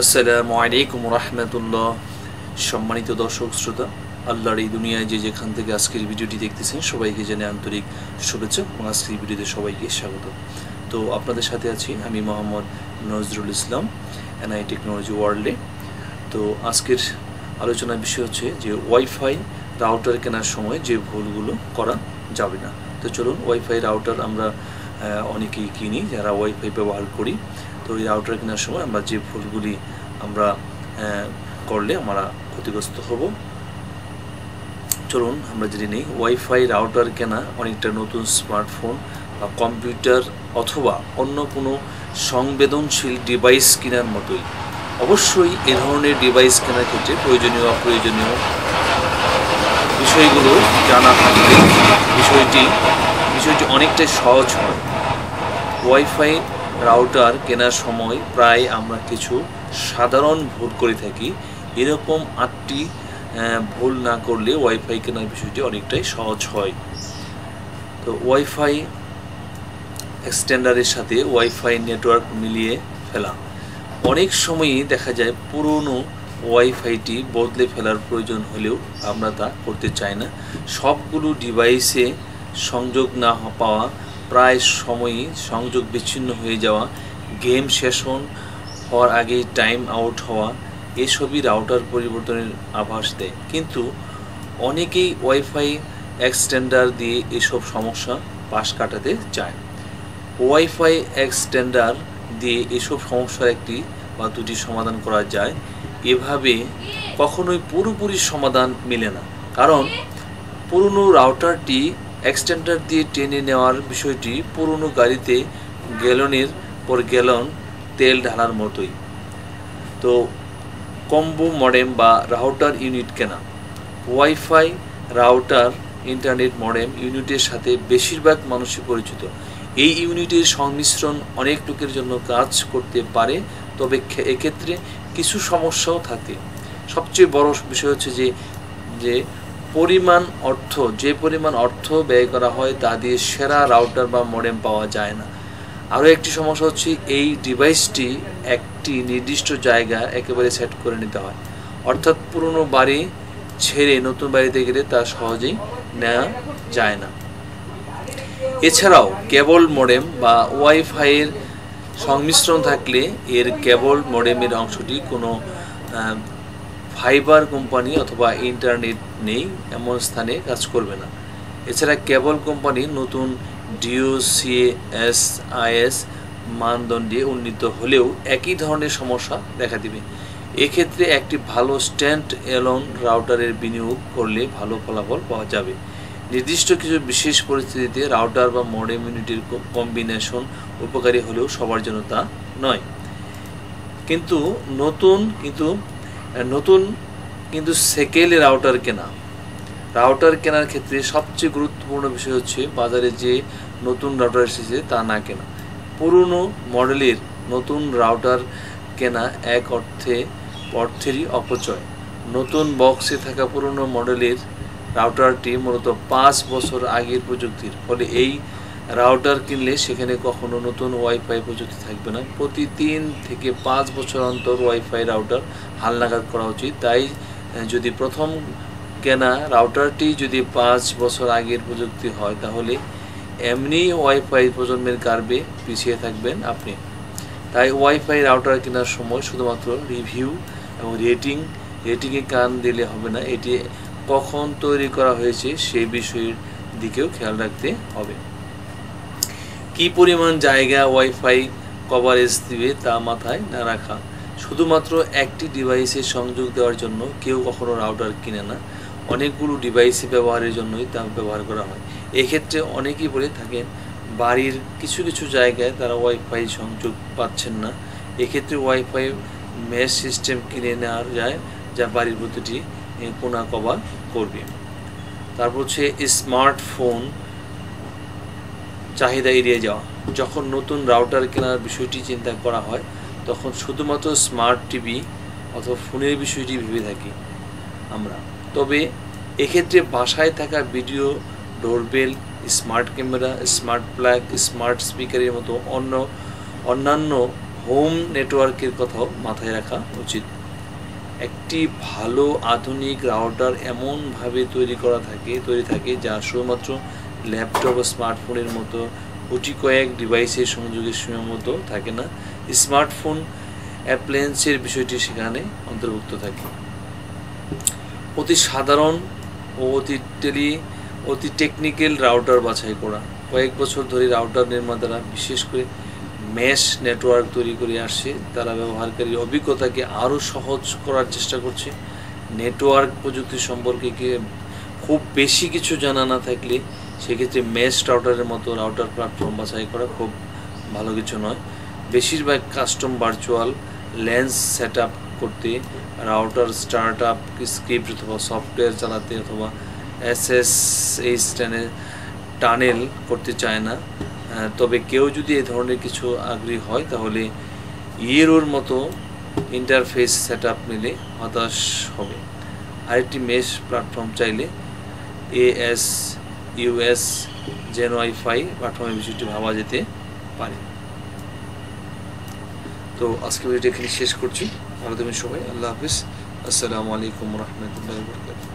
আসসালামু আলাইকুম রাহমাতুল্লাহ। সম্মানিত দর্শক শ্রোতা, আল্লাহর এই দুনিয়ায় যে যেখান থেকে আজকের ভিডিওটি দেখতেছেন সবাইকে জানাই আন্তরিক শুভেচ্ছা এবং আজকের ভিডিওতে সবাইকে স্বাগত। তো আপনাদের সাথে আছি আমি মোহাম্মদ নজরুল ইসলাম, এনআই টেকনোলজি ওয়ার্ল্ডে। তো আজকের আলোচনার বিষয় হচ্ছে যে ওয়াইফাই রাউটার কেনার সময় যে ভুলগুলো করা যাবে না। তো চলুন, ওয়াইফাই রাউটার আমরা অনেকেই কিনি যারা ওয়াইফাই ব্যবহার করি। তো এই রাউটার কেনার সময় আমরা যে ভুলগুলি আমরা করলে আমরা ক্ষতিগ্রস্ত হব, চলুন আমরা জেনে নিই। ওয়াইফাই রাউটার কেনা অনেকটা নতুন স্মার্টফোন বা কম্পিউটার অথবা অন্য কোনো সংবেদনশীল ডিভাইস কেনার মতোই। অবশ্যই এ ধরনের ডিভাইস কেনার ক্ষেত্রে প্রয়োজনীয় অপ্রয়োজনীয় বিষয়গুলো জানা থাকলে বিষয়টি অনেকটাই সহজ হয়। ওয়াইফাই রাউটার কেনার সময় প্রায় আমরা কিছু সাধারণ ভুল করে থাকি। এরকম 8টি ভুল না করলে ওয়াইফাই কেনার বিষয়টি অনেকটাই সহজ হয়। তো ওয়াইফাই এক্সটেন্ডারের সাথে ওয়াইফাই নেটওয়ার্ক মিলিয়ে ফেলা। অনেক সময়ই দেখা যায় পুরনো ওয়াইফাইটি বদলে ফেলার প্রয়োজন হলেও আমরা তা করতে চাই না। সবগুলো ডিভাইসে সংযোগ না পাওয়া, প্রায় সময়ই সংযোগ বিচ্ছিন্ন হয়ে যাওয়া, গেম সেশন হওয়ার আগে টাইম আউট হওয়া, এসবই রাউটার পরিবর্তনের আভাস দেয়। কিন্তু অনেকেই ওয়াইফাই এক্সটেন্ডার দিয়ে এসব সমস্যা পাশ কাটাতে চায়। ওয়াইফাই এক্সটেন্ডার দিয়ে এসব সমস্যার একটি বা দুটি সমাধান করা যায়। এভাবে কখনোই পুরোপুরি সমাধান মেলে না, কারণ পুরনো রাউটারটি এক্সটেন্ডার দিয়ে টেনে নেওয়ার বিষয়টি পুরনো গাড়িতে গ্যালনের পর গ্যালন তেল ঢালার মতোই। তো কম্বো মডেম বা রাউটার ইউনিট কেনা। ওয়াইফাই রাউটার ইন্টারনেট মডেম ইউনিটের সাথে বেশিরভাগ মানুষই পরিচিত। এই ইউনিটের সংমিশ্রণ অনেক লোকের জন্য কাজ করতে পারে, তবে এক্ষেত্রে কিছু সমস্যাও থাকে। সবচেয়ে বড় বিষয় হচ্ছে যে যে পরিমাণ অর্থ ব্যয় করা হয় তা দিয়ে সেরা রাউটার বা মডেম পাওয়া যায় না। আরও একটি সমস্যা হচ্ছে এই ডিভাইসটি একটি নির্দিষ্ট জায়গায় একেবারে সেট করে নিতে হয়, অর্থাৎ পুরনো বাড়ি ছেড়ে নতুন বাড়িতে গেলে তা সহজেই নেওয়া যায় না। এছাড়াও কেবল মডেম বা ওয়াইফাইয়ের সংমিশ্রণ থাকলে এর কেবল মডেমের অংশটি কোনো ফাইবার কোম্পানি অথবা ইন্টারনেট নেই এমন স্থানে কাজ করবে না। এছাড়া কেবল কোম্পানি নতুন DOCSIS মানদণ্ডে উন্নীত হলেও একই ধরনের সমস্যা দেখা দিবে। এক্ষেত্রে একটি ভালো স্ট্যান্ড এলোন রাউটারের বিনিয়োগ করলে ভালো ফলাফল পাওয়া যাবে। নির্দিষ্ট কিছু বিশেষ পরিস্থিতিতে রাউটার বা মডেম ইউনিটের কম্বিনেশন উপকারী হলেও সবার জন্য তা নয়। কিন্তু সেকেলে রাউটার কেনার ক্ষেত্রে সবচেয়ে গুরুত্বপূর্ণ বিষয় হচ্ছে বাজারে যে নতুন রাউটার এসেছে তা না কেনা। পুরনো মডেলের নতুন রাউটার কেনা এক অর্থেরই অপচয়। নতুন বক্সে থাকা পুরনো মডেলের রাউটারটি মূলত 5 বছর আগের প্রযুক্তির, ফলে এই রাউটার কিনলে সেখানে কখনো নতুন ওয়াইফাই প্রযুক্তি থাকবে না। প্রতি 3 থেকে 5 বছর অন্তর ওয়াইফাই রাউটার হালনাগাদ করা উচিত। তাই যদি প্রথম কেনা রাউটারটি যদি 5 বছর আগের প্রযুক্তি হয়, তাহলে এমনি ওয়াইফাই প্রজন্মের কার্ভে পিছিয়ে থাকবেন আপনি। তাই ওয়াইফাই রাউটার কেনার সময় শুধুমাত্র রিভিউ এবং রেটিংয়ে কান দিলে হবে না, এটি কখন তৈরি করা হয়েছে সেই বিষয়ের দিকেও খেয়াল রাখতে হবে। কি পরিমাণ জায়গা ওয়াইফাই কভারেজ দিবে তা মাথায় না রাখা। শুধুমাত্র একটি ডিভাইসে সংযোগ দেওয়ার জন্য কেউ কখনো রাউটার কিনে না, অনেকগুলো ডিভাইসে ব্যবহারের জন্যই তা ব্যবহার করা হয়। এক্ষেত্রে অনেকেই বলে থাকেন বাড়ির কিছু কিছু জায়গায় তারা ওয়াইফাই সংযোগ পাচ্ছেন না। এক্ষেত্রে ওয়াইফাই মেশ সিস্টেম কিনে নেওয়া যায়, যা বাড়ির প্রতিটি কোণা কভার করবে। তারপর হচ্ছে স্মার্টফোন চাহিদা এড়িয়ে যাওয়া। যখন নতুন রাউটার কেনার বিষয়টি চিন্তা করা হয়, তখন শুধুমাত্র স্মার্ট টিভি অথবা ফোনের বিষয়টি ভেবে থাকি আমরা। তবে এক্ষেত্রে বাসায় থাকা video doorbell, smart camera, smart plug, smart স্পিকারের মতো অন্যান্য হোম নেটওয়ার্কের কথাও মাথায় রাখা উচিত। একটি ভালো আধুনিক রাউটার এমনভাবে তৈরি থাকে যা শুধুমাত্র ল্যাপটপ ও স্মার্টফোনের মতো গুটি কয়েক ডিভাইসের সংযোগে সীমাবদ্ধ থাকে না। স্মার্টফোন অ্যাপ্লায়েন্সের বিষয়টি সেখানে অন্তর্ভুক্ত থাকে। অতি সাধারণ ও অতি টেকনিক্যাল রাউটার বাছাই করা। কয়েক বছর ধরে রাউটার নির্মাতারা বিশেষ করে মেশ নেটওয়ার্ক তৈরি করে আসছে। তারা ব্যবহারকারীর অভিজ্ঞতাকে আরও সহজ করার চেষ্টা করছে। নেটওয়ার্ক প্রযুক্তি সম্পর্কে খুব বেশি কিছু জানা না থাকলে সেক্ষেত্রে মেশ রাউটারের মতো রাউটার প্ল্যাটফর্ম বাছাই করা খুব ভালো কিছু নয়। বেশিরভাগ custom virtual lens set up করতে, রাউটার স্টার্ট আপ স্ক্রিপ্ট অথবা সফটওয়্যার চালাতে অথবা SSH টানেল করতে চায় না। তবে কেউ যদি এই ধরনের কিছু আগ্রহী হয় তাহলে ইয়েরোর মতো ইন্টারফেস সেট আপ নিলে হতাশ হবে। আরেকটি মেশ প্ল্যাটফর্ম চাইলে ASUS GenWi-Fi প্ল্যাটফর্মের বিষয়টি ভাবা যেতে পারে। তো আজকে ভিডিওটি এখানে শেষ করছি। ভালো থাকবেন সবাই। আল্লাহ হাফিজ। আসসালামু আলাইকুম ওয়া রাহমাতুল্লাহি ওয়া বারাকাতুহু।